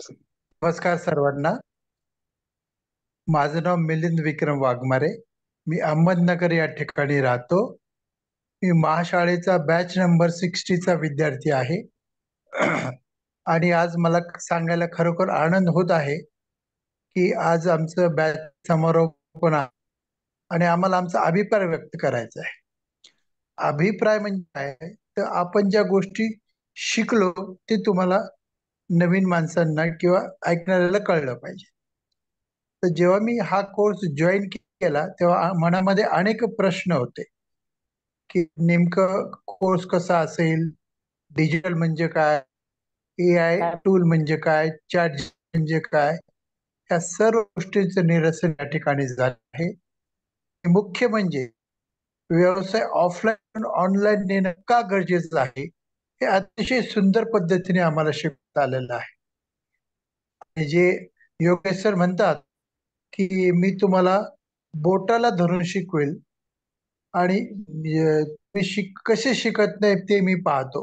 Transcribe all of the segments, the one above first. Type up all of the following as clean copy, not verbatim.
नमस्कार सर्वांना. माझं नाव मिलिंद विक्रम वाघमारे. मी अहमदनगर या ठिकाणी राहतो. मी महाशाळेचा बॅच नंबर 60 चा विद्यार्थी आहे. आणि आज मला सांगायला खरोखर आनंद होत आहे की आज आमचं बॅच समारोपण आहे आणि आम्हाला आमचा अभिप्राय व्यक्त करायचा आहे. अभिप्राय म्हणजे काय, तर आपण ज्या गोष्टी शिकलो ते तुम्हाला नवीन माणसांना किंवा ऐकणाऱ्याला कळलं पाहिजे. तर जेव्हा मी हा कोर्स जॉईन केला तेव्हा मनामध्ये अनेक प्रश्न होते की नेमकं कोर्स कसा असेल, डिजिटल म्हणजे काय, AI टूल म्हणजे काय, चॅट म्हणजे काय, या सर्व गोष्टींचं निरसन या ठिकाणी झालं आहे. मुख्य म्हणजे व्यवसाय ऑफलाईन ऑनलाईन नेणं का गरजेचं आहे, हे अतिशय सुंदर पद्धतीने आम्हाला शिकता आलेलं आहे. आणि जे योगेश सर म्हणतात की मी तुम्हाला बोटाला धरून शिकवेल आणि तुम्ही कसे शिकत नाही ते मी पाहतो,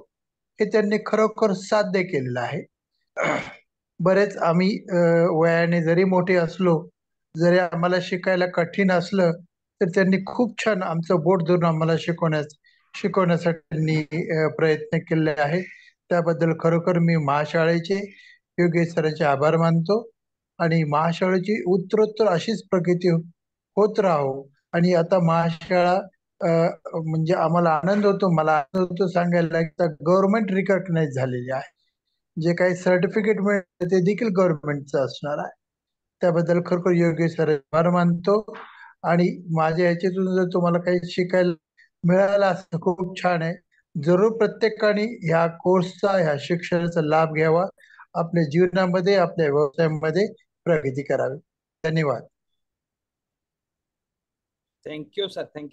हे त्यांनी खरोखर साध्य केलेलं आहे. बरेच आम्ही वयाने जरी मोठे असलो, जरी आम्हाला शिकायला कठीण असलं, तर त्यांनी खूप छान आमचं बोट धरून आम्हाला शिकवण्यासाठी त्यांनी प्रयत्न केले आहेत. त्याबद्दल खरोखर मी महाशाळेचे योगेश सरांचे आभार मानतो आणि महाशाळेची उत्तरोत्तर अशीच प्रगती होत राहो. आणि आता महाशाळा म्हणजे आम्हाला आनंद होतो, मला आनंद होतो सांगायला, गव्हर्नमेंट रिकॉग्नाइज झालेली आहे. जे काही सर्टिफिकेट मिळतं ते देखील गव्हर्नमेंटचं असणार आहे. त्याबद्दल खरोखर योग्य सर आभार मानतो. आणि माझ्या याच्यातून जर तुम्हाला काही शिकायला मिळालं असं खूप छान आहे. जरूर प्रत्येकाने ह्या कोर्सचा, ह्या शिक्षणाचा लाभ घ्यावा. आपल्या जीवनामध्ये, आपल्या व्यवसायामध्ये प्रगती करावी. धन्यवाद. Thank you sir. थँक्यू.